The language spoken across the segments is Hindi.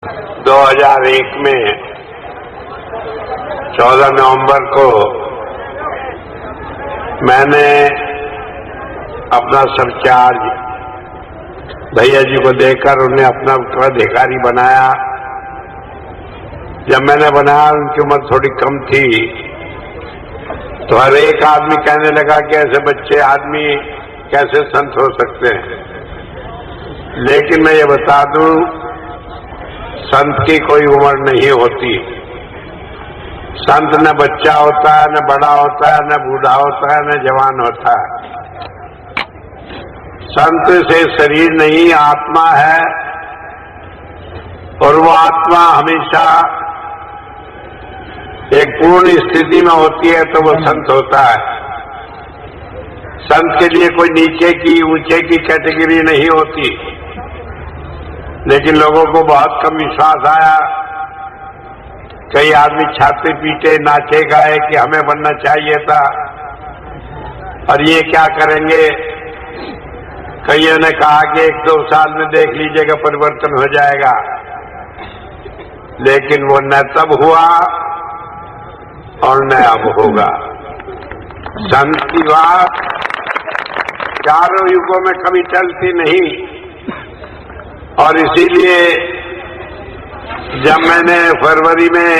2001 में 14 नवंबर को मैंने अपना सब चार्ज भैया जी को देकर उन्हें अपना उत्तराधिकारी बनाया। जब मैंने बनाया, उनकी उम्र थोड़ी कम थी, तो हर एक आदमी कहने लगा कि ऐसे बच्चे आदमी कैसे संत हो सकते हैं। लेकिन मैं ये बता दूं, संत की कोई उम्र नहीं होती। संत न बच्चा होता है, न बड़ा होता है, न बूढ़ा होता है, न जवान होता है। संत से शरीर नहीं, आत्मा है, और वो आत्मा हमेशा एक पूर्ण स्थिति में होती है, तो वो संत होता है। संत के लिए कोई नीचे की ऊंचे की कैटेगरी नहीं होती। लेकिन लोगों को बहुत कम विश्वास आया। कई आदमी छाती पीटे, नाचे गाए कि हमें बनना चाहिए था, और ये क्या करेंगे। कईयों ने कहा कि 1-2 साल में देख लीजिएगा परिवर्तन हो जाएगा। लेकिन वो न तब हुआ और न अब होगा। संत की बात चारों युगों में कभी टलती नहीं। और इसीलिए जब मैंने फरवरी में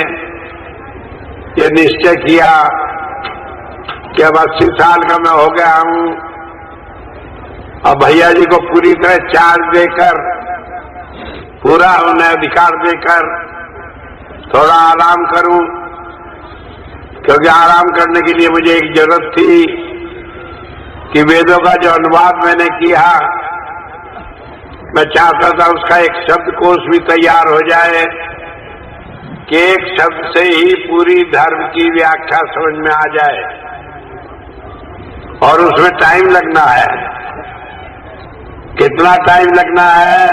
ये निश्चय किया कि अब 80 साल का मैं हो गया हूं, अब भैया जी को पूरी तरह चार्ज देकर, पूरा उन्हें अधिकार देकर थोड़ा आराम करूं, क्योंकि आराम करने के लिए मुझे एक जरूरत थी कि वेदों का जो अनुवाद मैंने किया, मैं चाहता था उसका एक शब्दकोश भी तैयार हो जाए कि एक शब्द से ही पूरी धर्म की व्याख्या समझ में आ जाए। और उसमें टाइम लगना है। कितना टाइम लगना है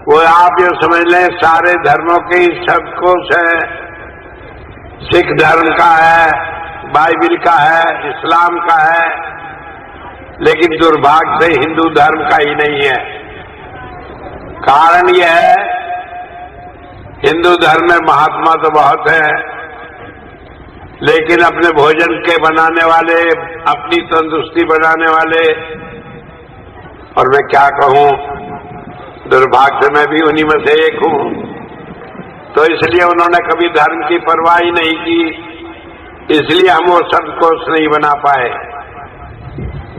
वो आप ये समझ लें, सारे धर्मों के शब्दकोश है। सिख धर्म का है, बाइबिल का है, इस्लाम का है, लेकिन दुर्भाग्य से हिंदू धर्म का ही नहीं है। कारण यह है, हिंदू धर्म में महात्मा तो बहुत है, लेकिन अपने भोजन के बनाने वाले, अपनी तंदुरुस्ती बनाने वाले, और मैं क्या कहूं, दुर्भाग्य से मैं भी उन्हीं में से एक हूं। तो इसलिए उन्होंने कभी धर्म की परवाह ही नहीं की, इसलिए हम वो शब्दकोश नहीं बना पाए।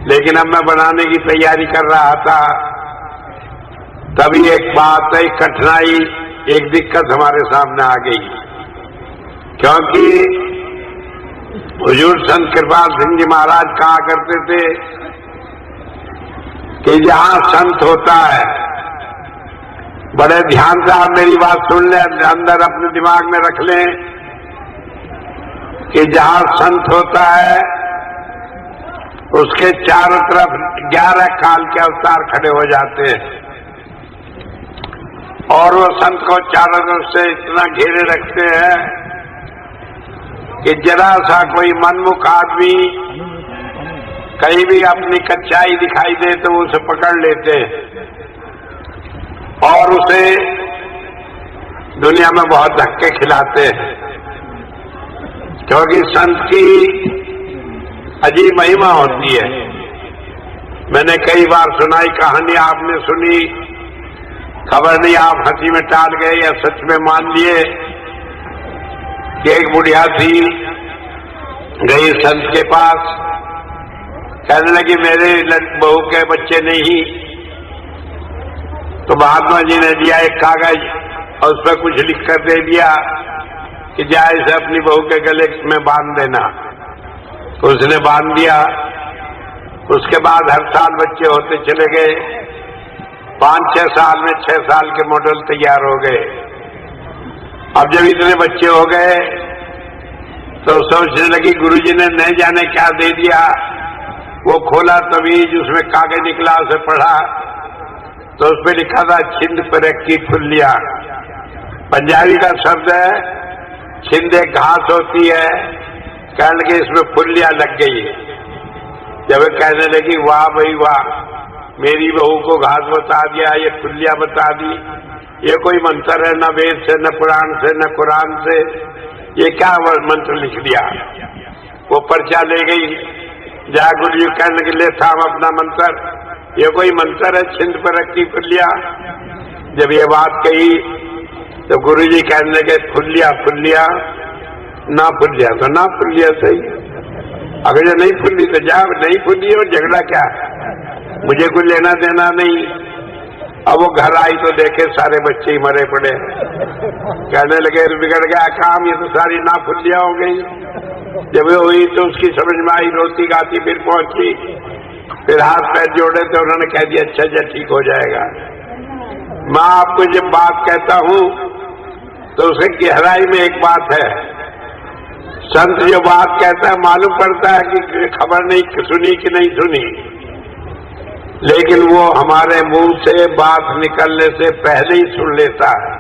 लेकिन अब मैं बनाने की तैयारी कर रहा था, तभी एक बात, एक कठिनाई, एक दिक्कत हमारे सामने आ गई। क्योंकि हुजूर संत कृपाल सिंह जी महाराज कहा करते थे कि जहां संत होता है, बड़े ध्यान से आप मेरी बात सुन लें, अंदर अपने दिमाग में रख लें कि जहां संत होता है उसके चारों तरफ 11 काल के अवतार खड़े हो जाते हैं, और वो संत को चारों तरफ से इतना घेरे रखते हैं कि जरा सा कोई मनमुख आदमी कहीं भी अपनी कच्चाई दिखाई दे तो उसे पकड़ लेते हैं और उसे दुनिया में बहुत धक्के खिलाते हैं। क्योंकि संत की अजीब महिमा होती है। मैंने कई बार सुनाई कहानी, आपने सुनी, खबर नहीं आप हंसी में टाल गए या सच में मान लिए कि एक बुढ़िया थी, गई संत के पास, कहने लगी मेरे बहू के बच्चे नहीं। तो महात्मा जी ने दिया एक कागज और उस पर कुछ लिख कर दे दिया कि जाए इसे अपनी बहू के गले में बांध देना। तो उसने बांध दिया। उसके बाद हर साल बच्चे होते चले गए। 5-6 साल में 6 साल के मॉडल तैयार हो गए। अब जब इतने बच्चे हो गए तो सोचने लगी गुरुजी ने नहीं जाने क्या दे दिया। वो खोला तवीज, उसमें कागज निकला, उसे पढ़ा तो उस पर लिखा था छिंद पर की फुल्लिया। पंजाबी का शब्द है, छिंद एक घास होती है, कहने लगे इसमें फुल्लियां लग गई। जब कहने लगी वाह भाई वाह, मेरी बहू को घास बता दिया, ये फुल्लियां बता दी, ये कोई मंत्र है, न वेद से, न पुराण से, न कुरान से, ये क्या मंत्र लिख दिया। वो पर्चा ले गई, जा गुरु जी कहने के लिए थाम अपना मंत्र, ये कोई मंत्र है, छिंद पर रखी फुल्लिया। जब ये बात कही तो गुरु जी कहने लगे फुल्लिया ना फुल्लिया तो ना फुल्लिया सही, अगर ये नहीं फुल्ली तो जा, नहीं फुल्ली और झगड़ा क्या, मुझे कुछ लेना देना नहीं। अब वो घर आई तो देखे सारे बच्चे ही मरे पड़े, कहने लगे बिगड़ गया काम, ये तो सारी ना फुल्लिया हो गई। जब वो हुई तो उसकी समझ में आई, रोती गाती फिर पहुंची, फिर हाथ पैर जोड़े तो उन्होंने कह दिया अच्छा ठीक हो जाएगा। मैं आपको जब बात कहता हूं तो उसके गहराई में एक बात है, संत जो बात कहता है मालूम पड़ता है कि खबर नहीं सुनी कि नहीं सुनी, लेकिन वो हमारे मुंह से बात निकलने से पहले ही सुन लेता है।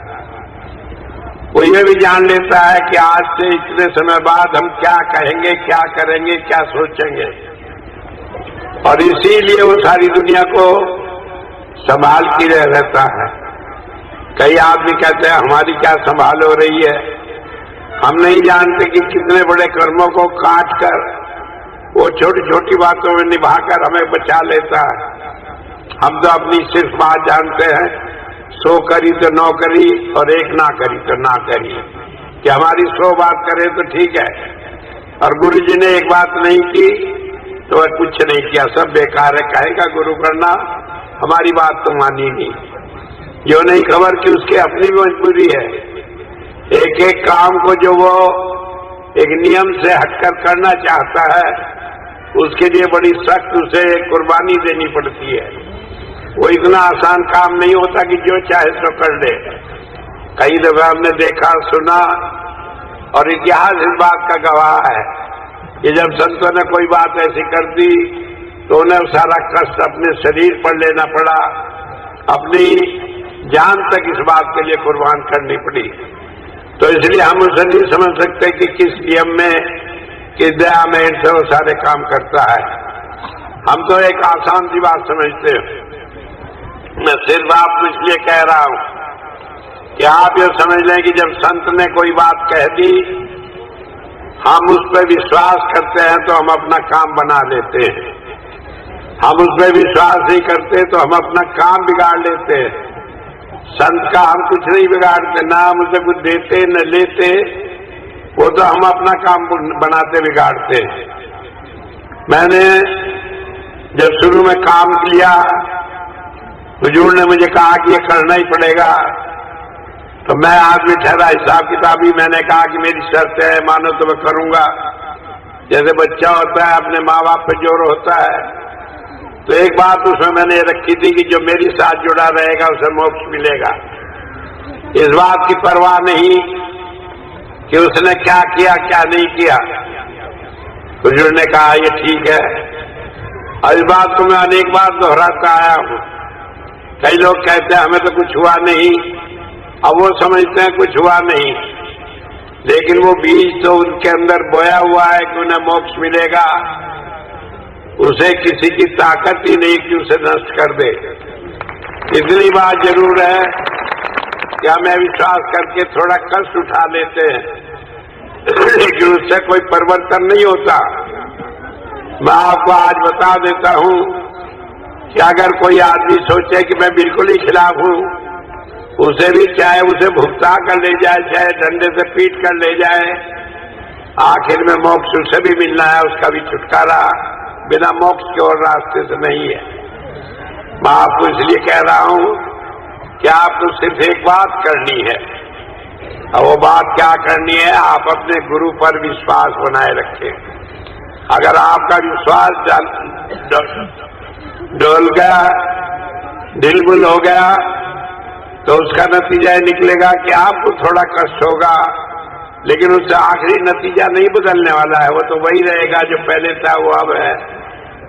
वो ये भी जान लेता है कि आज से इतने समय बाद हम क्या कहेंगे, क्या करेंगे, क्या सोचेंगे, और इसीलिए वो सारी दुनिया को संभाल के रहता है। कई आदमी कहते हैं हमारी क्या संभाल हो रही है, हम नहीं जानते कि कितने बड़े कर्मों को काट कर वो छोटी छोटी बातों में निभाकर हमें बचा लेता है। हम तो अपनी सिर्फ बात जानते हैं, 100 करी तो 9 करी और 1 ना करी तो ना करी, कि हमारी 100 बात करे तो ठीक है, और गुरु जी ने एक बात नहीं की तो वह कुछ नहीं किया, सब बेकार है, कहेगा गुरु करना, हमारी बात तो मानी नहीं। जो नहीं खबर कि उसकी अपनी मजबूरी है, एक एक काम को जो वो एक नियम से हटकर करना चाहता है उसके लिए बड़ी सख्त उसे कुर्बानी देनी पड़ती है। वो इतना आसान काम नहीं होता कि जो चाहे सो कर ले। कई दफा हमने देखा सुना और इतिहास इस बात का गवाह है कि जब संतों ने कोई बात ऐसी कर दी तो उन्हें सारा कष्ट अपने शरीर पर लेना पड़ा, अपनी जान तक इस बात के लिए कुर्बान करनी पड़ी। तो इसलिए हम उसे नहीं समझ सकते कि किस नियम में, किस दया में से वो सारे काम करता है। हम तो एक आसान सी बात समझते हैं। मैं सिर्फ आपको इसलिए कह रहा हूं कि आप ये समझ लें कि जब संत ने कोई बात कह दी, हम उस पर विश्वास करते हैं तो हम अपना काम बना लेते हैं, हम उस पर विश्वास नहीं करते तो हम अपना काम बिगाड़ लेते हैं। संत का हम कुछ नहीं बिगाड़ते, ना हम उसे कुछ देते न लेते, वो तो हम अपना काम बनाते बिगाड़ते। मैंने जब शुरू में काम किया, हुजूर ने मुझे कहा कि ये करना ही पड़ेगा, तो मैं आदमी ठहरा हिसाब किताबी, मैंने कहा कि मेरी शर्त है, मानो तो मैं करूंगा। जैसे बच्चा होता है अपने माँ बाप पे जोर होता है, तो एक बात उसमें मैंने रखी थी कि जो मेरे साथ जुड़ा रहेगा उसे मोक्ष मिलेगा। इस बात की परवाह नहीं कि उसने क्या किया क्या नहीं किया। हुजूर ने कहा ये ठीक है, और इस बात को मैं अनेक बार दोहराता आया हूं। कई लोग कहते हैं हमें तो कुछ हुआ नहीं, अब वो समझते हैं कुछ हुआ नहीं, लेकिन वो बीज तो उनके अंदर बोया हुआ है कि उन्हें मोक्ष मिलेगा। उसे किसी की ताकत ही नहीं कि उसे नष्ट कर दे। इतनी बात जरूर है कि हमें विश्वास करके थोड़ा कष्ट उठा लेते हैं, लेकिन उससे कोई परिवर्तन नहीं होता। मैं आपको आज बता देता हूं कि अगर कोई आदमी सोचे कि मैं बिल्कुल ही खिलाफ हूं, उसे भी चाहे उसे भुगता कर ले जाए, चाहे डंडे से पीट कर ले जाए, आखिर में मोक्ष उसे भी मिलना है, उसका भी छुटकारा बिना मोक्ष के और रास्ते से नहीं है। मैं आपको इसलिए कह रहा हूं कि आपको सिर्फ एक बात करनी है, और वो बात क्या करनी है, आप अपने गुरु पर विश्वास बनाए रखें। अगर आपका विश्वास डोल गया, ढिलमुल हो गया, तो उसका नतीजा निकलेगा कि आपको थोड़ा कष्ट होगा, लेकिन उससे आखिरी नतीजा नहीं बदलने वाला है, वो तो वही रहेगा जो पहले था वो अब है।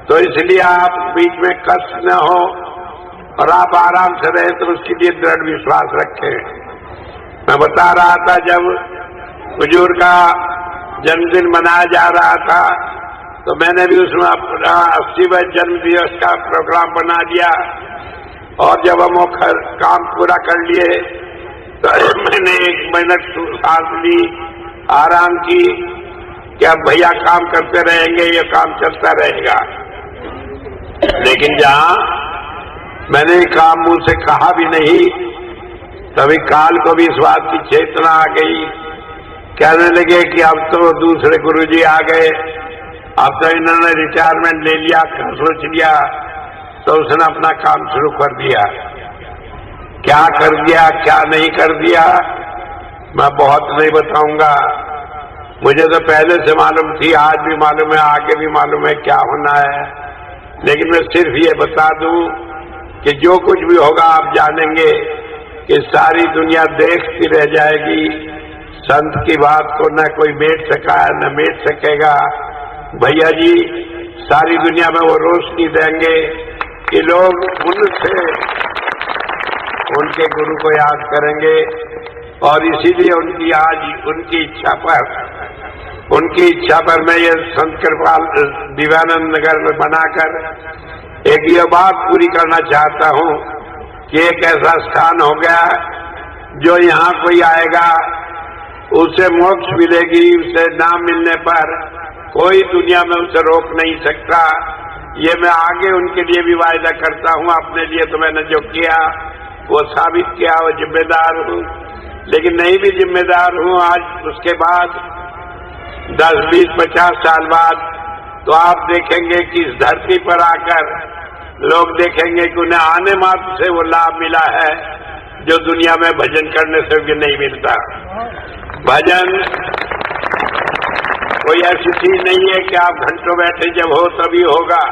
तो इसलिए आप बीच में कष्ट न हो और आप आराम से रहे, तो उसके लिए दृढ़ विश्वास रखें। मैं बता रहा था जब हुजूर का जन्मदिन मनाया जा रहा था, तो मैंने भी उसमें अपना 80वें जन्म दिवस का प्रोग्राम बना दिया, और जब हम वो काम पूरा कर लिए मैंने 1 मिनट सांस ली, आराम की कि अब भैया काम करते रहेंगे, ये काम चलता रहेगा। लेकिन जहां मैंने काम मुंह से कहा भी नहीं, तभी काल को भी इस बात की चेतना आ गई। कहने लगे कि अब तो दूसरे गुरुजी आ गए, अब तो इन्होंने रिटायरमेंट ले लिया, सोच लिया। तो उसने अपना काम शुरू कर दिया। क्या कर दिया, क्या नहीं कर दिया, मैं बहुत नहीं बताऊंगा। मुझे तो पहले से मालूम थी, आज भी मालूम है, आगे भी मालूम है क्या होना है। लेकिन मैं सिर्फ ये बता दूं कि जो कुछ भी होगा आप जानेंगे कि सारी दुनिया देखती रह जाएगी। संत की बात को न कोई मेट सका है, न मेट सकेगा। भैया जी सारी दुनिया में वो रोशनी देंगे कि लोग उनसे उनके गुरु को याद करेंगे। और इसीलिए उनकी आज उनकी इच्छा पर मैं ये संत कृपाल दिव्यानंद नगर में बनाकर एक ये बात पूरी करना चाहता हूं कि एक ऐसा स्थान हो गया जो यहाँ कोई आएगा उसे मोक्ष मिलेगी, उसे नाम मिलने पर कोई दुनिया में उसे रोक नहीं सकता। ये मैं आगे उनके लिए भी वायदा करता हूं। अपने लिए तो मैंने जो किया वो साबित किया, वो जिम्मेदार हूं। लेकिन नहीं भी जिम्मेदार हूं आज, उसके बाद 10, 20, 50 साल बाद तो आप देखेंगे कि इस धरती पर आकर लोग देखेंगे कि उन्हें आने मात्र से वो लाभ मिला है जो दुनिया में भजन करने से भी नहीं मिलता। भजन कोई ऐसी चीज नहीं है कि आप घंटों बैठे जब हो तभी होगा।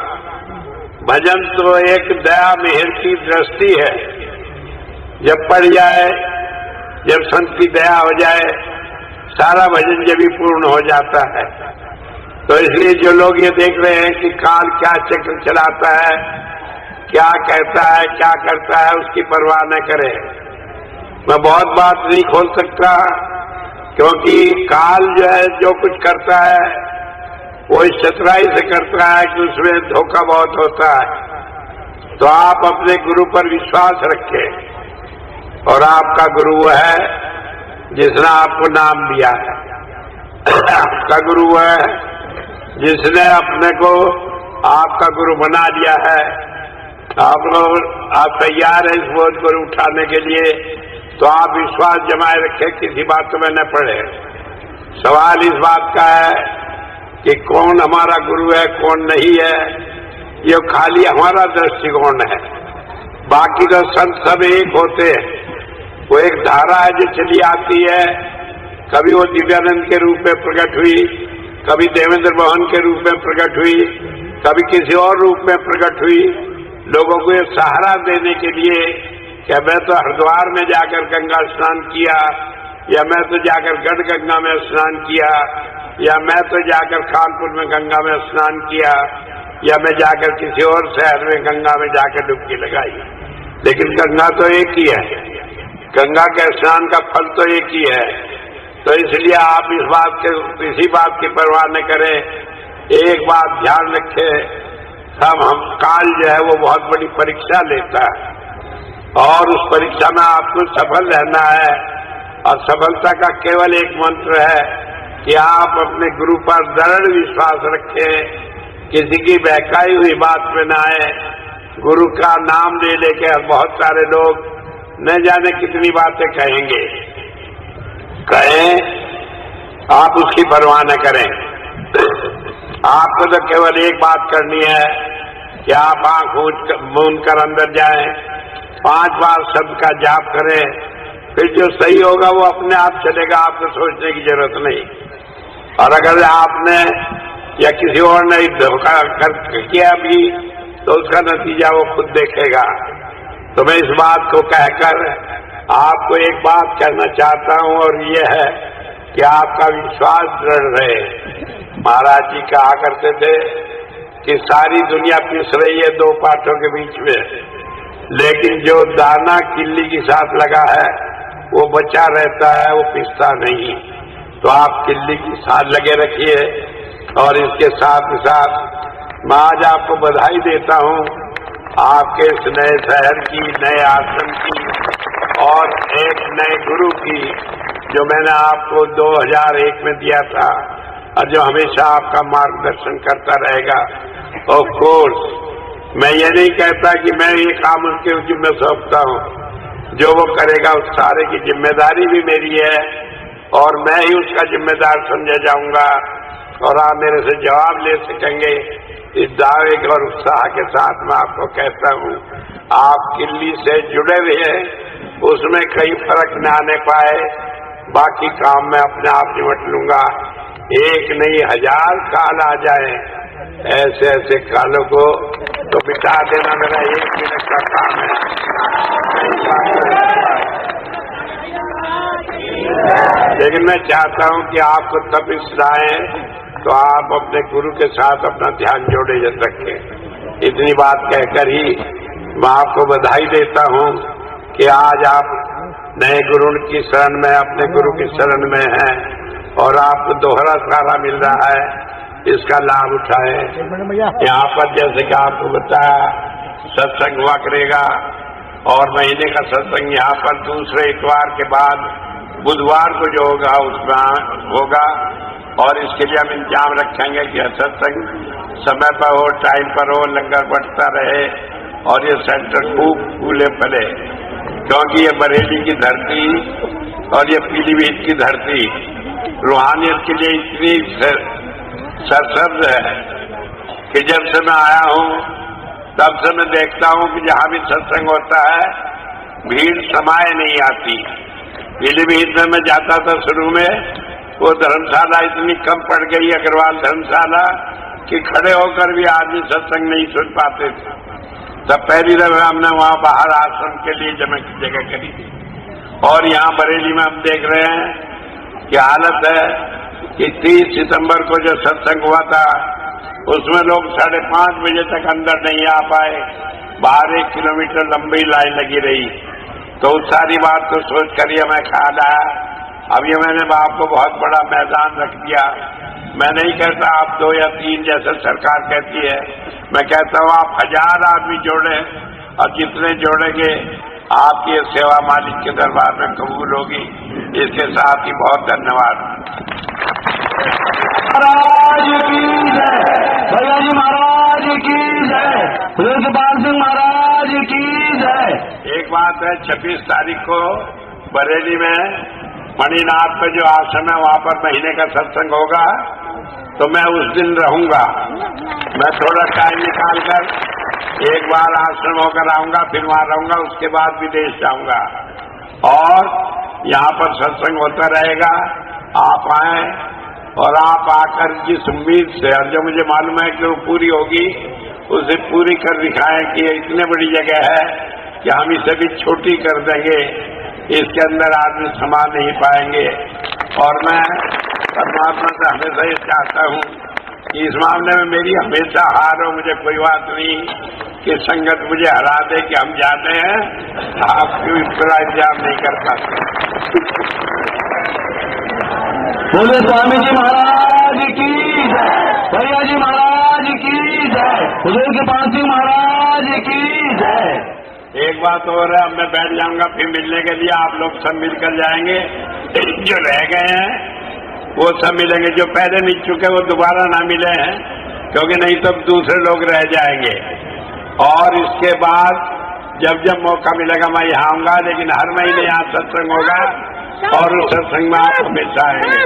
भजन तो एक दया मेहर की दृष्टि है। जब पड़ जाए, जब संत की दया हो जाए, सारा भजन जब भी पूर्ण हो जाता है। तो इसलिए जो लोग ये देख रहे हैं कि काल क्या चक्र चलाता है, क्या कहता है, क्या करता है, उसकी परवाह न करें। मैं बहुत बात नहीं खोल सकता क्योंकि काल जो है जो कुछ करता है वो इस चतुराई से करता है कि उसमें धोखा बहुत होता है। तो आप अपने गुरु पर विश्वास रखें और आपका गुरु है जिसने आपको नाम दिया है। आपका गुरु है जिसने अपने को आपका गुरु बना दिया है। आप तैयार हैं इस बोझ को उठाने के लिए, तो आप विश्वास जमाए रखें, किसी बात में न पड़े। सवाल इस बात का है कि कौन हमारा गुरु है, कौन नहीं है, ये खाली हमारा दृष्टिकोण है। बाकी तो संत सब एक होते हैं। वो एक धारा है जो चली आती है। कभी वो दिव्यानंद के रूप में प्रकट हुई, कभी देवेंद्र मोहन के रूप में प्रकट हुई, कभी किसी और रूप में प्रकट हुई। लोगों को ये सहारा देने के लिए कि मैं तो हरिद्वार में जाकर गंगा स्नान किया, या मैं तो जाकर गढ़ गंगा में स्नान किया, या मैं तो जाकर कानपुर में गंगा में स्नान किया, या मैं जाकर किसी और शहर में गंगा में जाकर डुबकी लगाई। लेकिन गंगा तो एक ही है, गंगा के स्नान का फल तो एक ही है। तो इसलिए आप इसी बात की परवाह न करें। एक बात ध्यान रखें, हम काल जो है वो बहुत बड़ी परीक्षा लेता है और उस परीक्षा में आपको सफल रहना है। और सफलता का केवल एक मंत्र है कि आप अपने गुरु पर दृढ़ विश्वास रखें, किसी की बहकाई हुई बात में न आए। गुरु का नाम ले लेके बहुत सारे लोग न जाने कितनी बातें कहेंगे, कहें, आप उसकी परवाह न करें। आपको तो केवल एक बात करनी है कि आप आंख मूंद कर अंदर जाएं, 5 बार शब्द का जाप करें, फिर जो सही होगा वो अपने आप चलेगा, आपको सोचने की जरूरत नहीं। और अगर आपने या किसी और ने धोखा किया भी तो उसका नतीजा वो खुद देखेगा। तो मैं इस बात को कहकर आपको एक बात कहना चाहता हूं और ये है कि आपका विश्वास दृढ़ रहे। महाराज जी कहा करते थे कि सारी दुनिया पिस रही है 2 पाठों के बीच में, लेकिन जो दाना किल्ली के साथ लगा है वो बचा रहता है, वो पिसता नहीं। तो आप किल्ली के साथ लगे रखिए। और इसके साथ ही साथ मैं आज आपको बधाई देता हूं आपके इस नए शहर की, नए आश्रम की और एक नए गुरु की, जो मैंने आपको 2001 में दिया था और जो हमेशा आपका मार्गदर्शन करता रहेगा। ऑफ कोर्स मैं ये नहीं कहता कि मैं ये काम उसके जिम्मे सौंपता हूँ, जो वो करेगा उस सारे की जिम्मेदारी भी मेरी है और मैं ही उसका जिम्मेदार समझा जाऊंगा और आप मेरे से जवाब ले सकेंगे। इस दावे और उत्साह के साथ मैं आपको कहता हूँ, आप किल्ली से जुड़े हुए हैं, उसमें कई फर्क न आने पाए, बाकी काम मैं अपने आप निपट लूंगा। एक नहीं 1000 काल आ जाए, ऐसे ऐसे कालों को तो बिता देना मेरा 1 मिनट का काम है। लेकिन मैं चाहता हूं कि आपको तब इसराएं तो आप अपने गुरु के साथ अपना ध्यान जोड़े रखें। इतनी बात कहकर ही मैं आपको बधाई देता हूं कि आज आप नए गुरु की शरण में, अपने गुरु की शरण में हैं और आपको दोहरा सहारा मिल रहा है, इसका लाभ उठाएं। यहाँ पर जैसे कि आपको बताया सत्संग हुआ करेगा और महीने का सत्संग यहाँ पर दूसरे इतवार के बाद बुधवार को जो होगा उसमें होगा और इसके लिए हम इंतजाम रखेंगे कि सत्संग समय पर हो, टाइम पर हो, लंगर बढ़ता रहे और ये सेंटर खूब फूले फले, क्योंकि ये बरेली की धरती और ये पीलीभीत की धरती रूहानियत के लिए इतनी सरसब्ज है कि जब से मैं आया हूँ तब से मैं देखता हूँ कि जहाँ भी सत्संग होता है भीड़ समाये नहीं आती। पीलीभीत में मैं जाता था शुरू में, वो धर्मशाला इतनी कम पड़ गई, अग्रवाल धर्मशाला, कि खड़े होकर भी आदमी सत्संग नहीं सुन पाते थे। तब पहली दफा हमने वहाँ बाहर आश्रम के लिए जगह करी थी और यहाँ बरेली में हम देख रहे हैं कि हालत है कि 30 सितंबर को जो सत्संग हुआ था उसमें लोग 5:30 बजे तक अंदर नहीं आ पाए, बाहर 1 किलोमीटर लंबी लाइन लगी रही। तो उस सारी बात को सोच कर ये मैं ख्याल आया, अब ये मैंने आपको बहुत बड़ा मैदान रख दिया। मैं नहीं कहता आप 2 या 3 जैसे सरकार कहती है, मैं कहता हूँ आप 1000 आदमी जोड़े और जितने जोड़ेंगे आपकी ये सेवा मालिक के दरबार में कबूल होगी। इसके साथ ही बहुत धन्यवाद। महाराज की जय, भैया जी महाराज की जय, ब्रजपाल सिंह महाराज की जय। एक बात है, 26 तारीख को बरेली में मणिनाथ पे जो आश्रम है वहाँ पर महीने का सत्संग होगा, तो मैं उस दिन रहूंगा। मैं थोड़ा टाइम निकालकर एक बार आश्रम होकर आऊंगा, फिर वहाँ रहूंगा, उसके बाद विदेश जाऊंगा और यहाँ पर सत्संग होता रहेगा। आप आए और आप आकर जिस उम्मीद से, और जो मुझे मालूम है कि वो पूरी होगी, उसे पूरी कर दिखाएं कि ये इतने बड़ी जगह है कि हम इसे भी छोटी कर देंगे, इसके अंदर आदमी समा नहीं पाएंगे। और मैं परमात्मा से हमेशा ये चाहता हूँ कि इस मामले में मेरी हमेशा हार हो, मुझे कोई बात नहीं कि संगत मुझे हरा दे कि हम जाते हैं, आप क्यों इसका इंतजाम नहीं कर पाते। बोले स्वामी जी महाराज की जय, भैया जी महाराज की जय, ब्रजपाल सिंह महाराज की जय। एक बात और है, अब मैं बैठ जाऊंगा, फिर मिलने के लिए आप लोग सब मिलकर जाएंगे। जो रह गए हैं वो सब मिलेंगे, जो पहले मिल चुके वो दोबारा ना मिले हैं, क्योंकि नहीं तो दूसरे लोग रह जाएंगे। और इसके बाद जब जब मौका मिलेगा मैं यहाँ आऊंगा, लेकिन हर महीने यहाँ सत्संग होगा और उस सत्संग में आप हमेशा आएंगे।